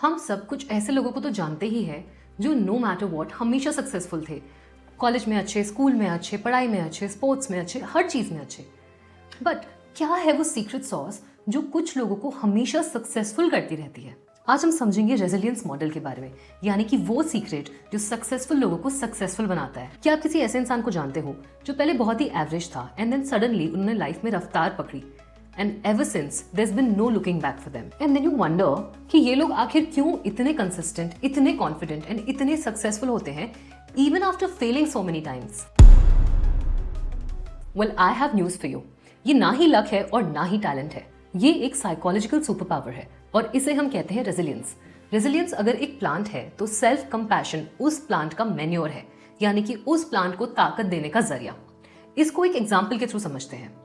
हम सब कुछ ऐसे लोगों को तो जानते ही है जो नो मैटर व्हाट हमेशा सक्सेसफुल थे। कॉलेज में अच्छे, स्कूल में अच्छे, पढ़ाई में अच्छे, स्पोर्ट्स में अच्छे, हर चीज़ में अच्छे। बट क्या है वो सीक्रेट सॉस जो कुछ लोगों को हमेशा सक्सेसफुल करती रहती है? आज हम समझेंगे रेजिलियंस मॉडल के बारे में, यानी कि वो सीक्रेट जो सक्सेसफुल लोगों को सक्सेसफुल बनाता है। क्या आप किसी ऐसे इंसान को जानते हो जो पहले बहुत ही एवरेज था एंड देन सडनली उन्होंने लाइफ में रफ्तार पकड़ी and ever since there's been no looking back for them, and then you wonder कि ये लोग आखिर क्यों इतने consistent, इतने confident and इतने successful होते हैं even after failing so many times? Well, I have news for you. ये ना ही लक है और ना ही टैलेंट है, ये एक साइकोलॉजिकल सुपर पावर है और इसे हम कहते हैं रेजिलियंस। रेजिलियंस अगर एक प्लांट है तो सेल्फ कंपैशन उस प्लांट का मैन्योर है, यानी कि उस प्लांट को ताकत देने का जरिया। इसको एक एग्जाम्पल के थ्रू समझते हैं।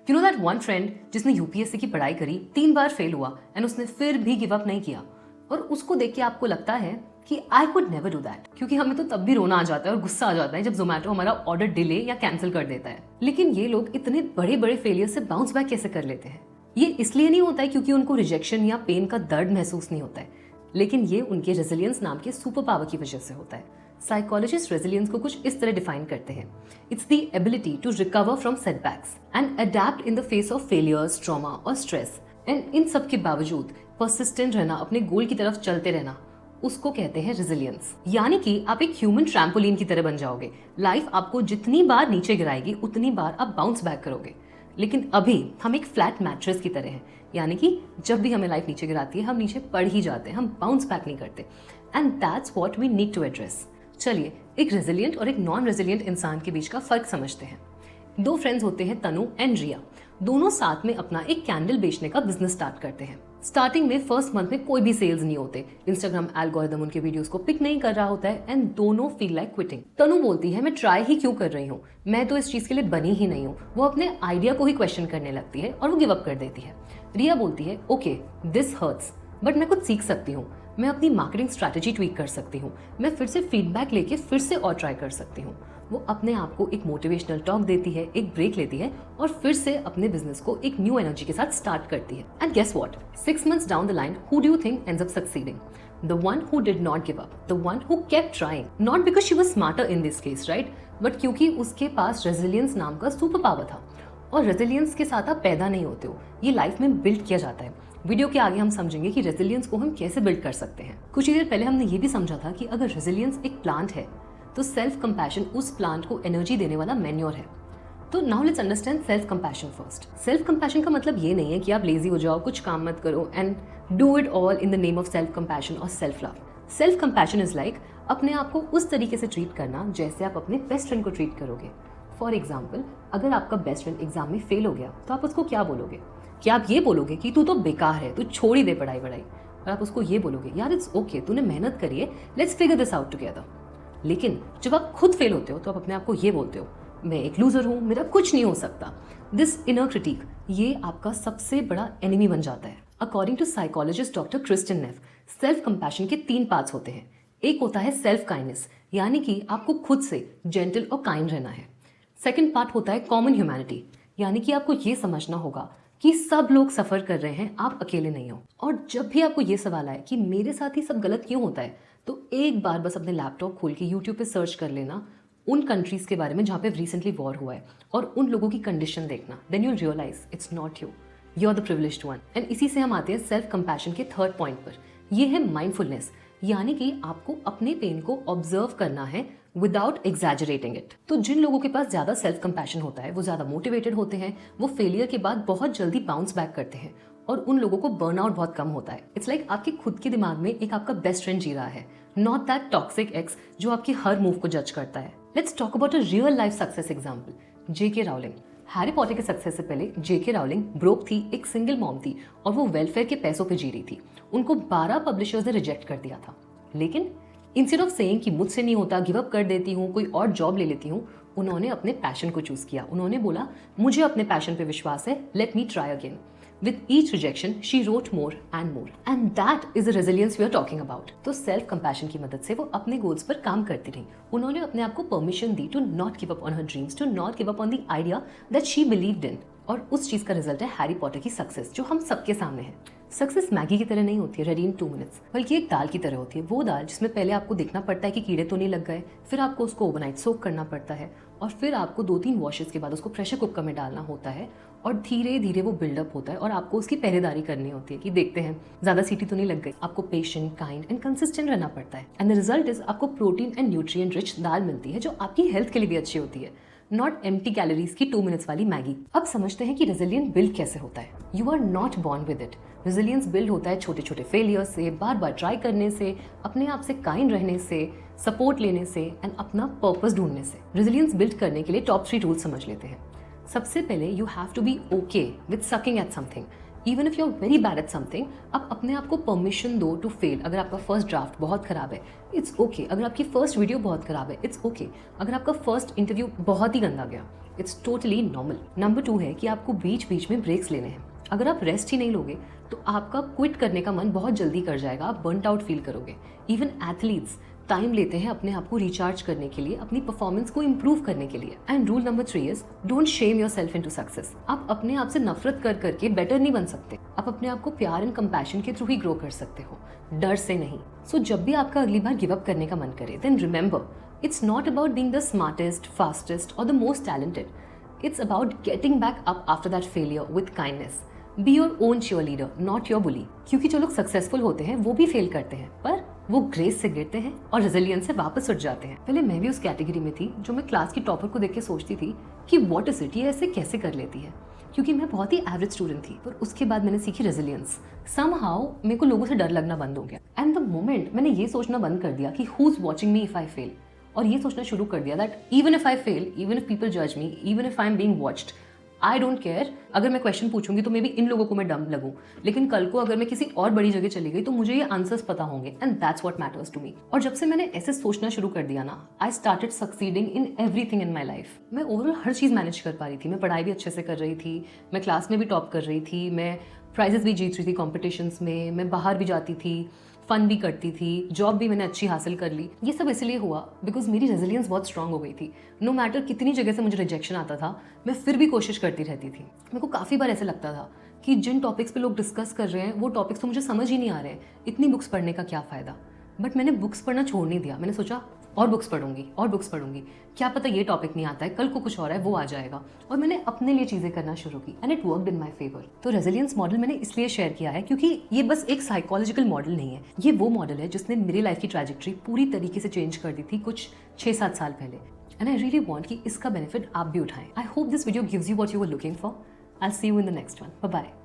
You know that one friend जिसने यूपीएससी की पढ़ाई करी, 3 बार फेल हुआ एंड उसने फिर भी गिव अप नहीं किया, और उसको देख के आपको लगता है कि I could never do that, क्योंकि हमें तो तब भी रोना आ जाता है और गुस्सा आ जाता है जब जोमेटो हमारा ऑर्डर डिले या कैंसिल कर देता है। लेकिन ये लोग इतने बड़े बड़े फेलियर से बाउंस बैक कैसे कर लेते हैं? ये इसलिए नहीं होता है क्योंकि उनको रिजेक्शन या पेन का दर्द महसूस नहीं होता है, लेकिन ये उनके रेजिलियंस नाम के सुपर पावर की वजह से होता है। साइकोलॉजिस्ट रेजिलियंस को कुछ इस तरह डिफाइन करते हैं। It's the ability to recover from setbacks and adapt in the face of failures, trauma और स्ट्रेस, एंड इन सब के बावजूद परसिस्टेंट रहना, अपने गोल की तरफ चलते रहना, उसको कहते हैं रेजिलियंस। यानी कि आप एक ह्यूमन ट्रैम्पोलिन की तरह बन जाओगे। लाइफ आपको जितनी बार नीचे गिराएगी उतनी बार आप बाउंस बैक करोगे। लेकिन अभी हम एक फ्लैट मैट्रेस की तरह हैं, यानी कि जब भी हमें लाइफ नीचे गिराती है हम नीचे पड़ ही जाते हैं, हम बाउंस बैक नहीं करते। And that's what we need to address. चलिए एक रेजिलियंट और एक नॉन रेजिलियंट इंसान के बीच का फर्क समझते हैं। 2 फ्रेंड्स होते हैं, तनु एंड रिया। दोनों साथ में अपना एक कैंडल बेचने का बिजनेस स्टार्ट करते हैं। स्टार्टिंग में फर्स्ट मंथ में कोई भी सेल्स नहीं होते, इंस्टाग्राम एल्गोरिदम उनके वीडियोस को पिक नहीं कर रहा होता है एंड दोनों फील लाइक क्विटिंग। तनु बोलती है मैं ट्राई ही क्यों कर रही हूँ, मैं तो इस चीज के लिए बनी ही नहीं हूँ। वो अपने आइडिया को ही क्वेश्चन करने लगती है और वो गिव अप कर देती है। रिया बोलती है ओके दिस हर्ट्स बट मैं कुछ सीख सकती हूँ, मैं अपनी मार्केटिंग स्ट्रैटेजी ट्वीक कर सकती हूँ, मैं फिर से फीडबैक लेके फिर से और ट्राई कर सकती हूँ। वो अपने आप को एक मोटिवेशनल टॉक देती है, एक ब्रेक लेती है और फिर से अपने बिजनेस को एक न्यू एनर्जी के साथ स्टार्ट करती है। And guess what, 6 months down the line, who do you think ends up succeeding? The one who did not give up, the one who kept trying, not because she was smarter in this case, right? But क्योंकि उसके पास resilience नाम का super power था। और resilience के साथ आप पैदा नहीं होते हो, ये लाइफ में बिल्ड किया जाता है। वीडियो के आगे हम समझेंगे कि रेजिलियंस को हम कैसे बिल्ड कर सकते हैं। कुछ ही देर पहले हमने ये भी समझा था कि अगर रेजिलियंस एक प्लांट है तो सेल्फ कंपैशन उस प्लांट को एनर्जी देने वाला मैन्योर है। तो now let's understand self compassion first. Self compassion का मतलब ये नहीं है कि आप लेजी हो जाओ, कुछ काम मत करो and do it all in the name of self compassion और self love. Self compassion is like अपने आप को उस तरीके से ट्रीट करना जैसे आप अपने बेस्ट फ्रेंड को ट्रीट करोगे। फॉर एग्जाम्पल, अगर आपका बेस्ट फ्रेंड एग्जाम में फेल हो गया तो आप उसको क्या बोलोगे? क्या आप ये बोलोगे कि तू तो बेकार है, तू छोड़ ही दे पढ़ाई वढ़ाई? और आप उसको ये बोलोगे यार इट्स ओके, तूने मेहनत करी है, let's figure this out together. लेकिन जब आप खुद फेल होते हो तो आप अपने आप को ये बोलते हो मैं एक लूजर हूँ, मेरा कुछ नहीं हो सकता। दिस इनर क्रिटिक, ये आपका सबसे बड़ा एनिमी बन जाता है। According to psychologist doctor Kristin Neff, self compassion के 3 पार्ट्स होते हैं। एक होता है सेल्फ काइंडनेस, यानी कि आपको खुद से जेंटल और काइंड रहना है। सेकेंड पार्ट होता है कॉमन ह्यूमैनिटी, यानी कि आपको ये समझना होगा कि सब लोग सफर कर रहे हैं, आप अकेले नहीं हो। और जब भी आपको ये सवाल आए कि मेरे साथ ही सब गलत क्यों होता है, तो एक बार बस अपने लैपटॉप खोल के यूट्यूब पे सर्च कर लेना उन कंट्रीज के बारे में जहाँ पे रिसेंटली वॉर हुआ है और उन लोगों की कंडीशन देखना। Then you'll realise it's not you are the privileged one. And इसी से हम आते हैं सेल्फ कंपैशन के 3rd पॉइंट पर। ये है माइंडफुलनेस, यानी कि आपको अपने पेन को ऑब्जर्व करना है विदाउट एग्जैजरेटिंग इट। तो जिन लोगों के पास ज्यादा सेल्फ कंपैशन होता है वो ज्यादा मोटिवेटेड होते हैं, वो फेलियर के बाद बहुत जल्दी बाउंस बैक करते हैं और उन लोगों को बर्नआउट बहुत कम होता है। इट्स लाइक आपके खुद के दिमाग में एक आपका बेस्ट फ्रेंड जी रहा है, नॉट दैट टॉक्सिक एक्स जो आपके हर मूव को जज करता है। Let's talk about a real life success example, JK Rowling. Harry Potter के सक्सेस से पहले जेके राउलिंग ब्रोक थी, एक सिंगल मॉम थी और वो वेलफेयर के पैसों पे जी रही थी। उनको 12 पब्लिशर्स ने रिजेक्ट कर दिया था, लेकिन इंस्टेड ऑफ सेइंग कि मुझसे नहीं होता, गिव अप कर देती हूँ, कोई और जॉब ले लेती हूँ, उन्होंने अपने पैशन को चूज किया। उन्होंने बोला मुझे अपने पैशन पे विश्वास है, let me try again. With each rejection, she wrote more and more. And that is the resilience we are talking about. तो सेल्फ कंपैशन की मदद से वो अपने गोल्स पर काम करती रही। उन्होंने अपने आप को परमिशन दी to not give up on her dreams, to not give up on the idea that she believed in. और उस चीज का रिजल्ट है हैरी पॉटर की सक्सेस जो हम सबके सामने है। सक्सेस मैगी की तरह नहीं होती है, रेडी इन 2 मिनट्स, बल्कि एक दाल की तरह होती है। वो दाल जिसमें पहले आपको देखना पड़ता है कि कीड़े तो नहीं लग गए, फिर आपको उसको ओवरनाइट सोक करना पड़ता है और फिर आपको 2-3 वॉशेस के बाद उसको प्रेशर कुकर में डालना होता है और धीरे धीरे वो बिल्डअप होता है और आपको उसकी पहरेदारी करनी होती है कि देखते हैं ज़्यादा सीटी तो नहीं लग गई। आपको पेशेंट, काइंड एंड कंसिस्टेंट रहना पड़ता है एंड द रिजल्ट इज आपको प्रोटीन एंड न्यूट्रिएंट रिच दाल मिलती है जो आपकी हेल्थ के लिए भी अच्छी होती है, नॉट एम्प्टी कैलोरीज की 2 मिनट्स वाली मैगी। अब समझते हैं कि रेजिलियंट बिल्ड कैसे होता है। You are not born with it. Resilience build होता है छोटे छोटे फेलियर से, बार बार ट्राई करने से, अपने आप से काइंड रहने से, सपोर्ट लेने से एंड अपना पर्पस ढूंढने से। रेजिलियंस बिल्ड करने के लिए टॉप 3 रूल्स समझ लेते हैं। सबसे पहले you have to be okay with sucking at something. Even if you are very bad at something, आप अपने आप को परमिशन दो टू फेल। अगर आपका फर्स्ट ड्राफ्ट बहुत खराब है, इट्स ओके। अगर आपकी फर्स्ट वीडियो बहुत खराब है, इट्स ओके। अगर आपका फर्स्ट इंटरव्यू बहुत ही गंदा गया, इट्स टोटली नॉर्मल। नंबर 2 है कि आपको बीच बीच में ब्रेक्स लेने हैं। अगर आप रेस्ट ही नहीं लोगे तो आपका क्विट करने का मन बहुत जल्दी कर जाएगा, आप बर्नट आउट फील करोगे। इवन एथलीट्स टाइम लेते हैं अपने आप को रिचार्ज करने के लिए, अपनी परफॉर्मेंस को इंप्रूव करने के लिए। And rule number 3 is don't shame yourself into success. आप अपने आप से नफरत कर करके बेटर नहीं बन सकते। आप अपने आप को प्यार एंड कंपैशन के थ्रू ही ग्रो कर सकते हो, डर से नहीं। सो जब भी आपका अगली बार गिव अप करने का मन करे, then remember it's not about being the smartest, fastest और the most talented. It's about getting back up after that failure with kindness. Be your own cheerleader, not your bully. क्योंकि जो लोग successful होते हैं वो भी फेल करते हैं, पर वो ग्रेस से गिरते हैं और रेजिलियंस से वापस उठ जाते हैं। पहले मैं भी उस कैटेगरी में थी जो मैं क्लास की टॉपर को देख के सोचती थी कि व्हाट इज इट, ये ऐसे कैसे कर लेती है, क्योंकि मैं बहुत ही एवरेज स्टूडेंट थी। पर उसके बाद मैंने सीखी रेजिलियंस। समहाउ मेरे को लोगों से डर लगना बंद हो गया एंड द मोमेंट मैंने ये सोचना बंद कर दिया कि who is watching me if I fail, और ये सोचना शुरू कर दिया that even if I fail, even if people जज me, even if I am being watched, I don't care. अगर मैं क्वेश्चन पूछूंगी तो मे बी इन लोगों को मैं डम लगूं, लेकिन कल को अगर मैं किसी और बड़ी जगह चली गई तो मुझे ये आंसर्स पता होंगे and that's what matters to me. और जब से मैंने ऐसे सोचना शुरू कर दिया ना, I started succeeding in everything in my life. मैं ओवरऑल हर चीज़ मैनेज कर पा रही थी। मैं पढ़ाई भी अच्छे से कर रही थी, मैं क्लास में भी टॉप कर रही थी, मैं प्राइजेस भी जीत रही थी कॉम्पिटिशन्स में, मैं बाहर भी जाती थी, फन भी करती थी, जॉब भी मैंने अच्छी हासिल कर ली। ये सब इसलिए हुआ बिकॉज मेरी रेजिलियंस बहुत स्ट्रांग हो गई थी। नो मैटर कितनी जगह से मुझे रिजेक्शन आता था, मैं फिर भी कोशिश करती रहती थी। मेरे को काफ़ी बार ऐसे लगता था कि जिन टॉपिक्स पे लोग डिस्कस कर रहे हैं वो टॉपिक्स तो मुझे समझ ही नहीं आ रहे हैं, इतनी बुक्स पढ़ने का क्या फ़ायदा। बट मैंने बुक्स पढ़ना छोड़ नहीं दिया। मैंने सोचा और बुक्स पढ़ूंगी और बुक्स पढ़ूंगी, क्या पता ये टॉपिक नहीं आता है, कल को कुछ और है वो आ जाएगा। और मैंने अपने लिए चीज़ें करना शुरू की and it worked in my favour. तो रेजिलियंस मॉडल मैंने इसलिए शेयर किया है क्योंकि ये बस एक साइकोलॉजिकल मॉडल नहीं है, ये वो मॉडल है जिसने मेरी लाइफ की ट्रैजेक्टरी पूरी तरीके से चेंज कर दी थी कुछ 6-7 साल पहले। एंड आई रियली वांट कि इसका बेनिफिट आप भी उठाएं। I hope this video gives you what you were looking for. I will see you in the next one. Bye bye.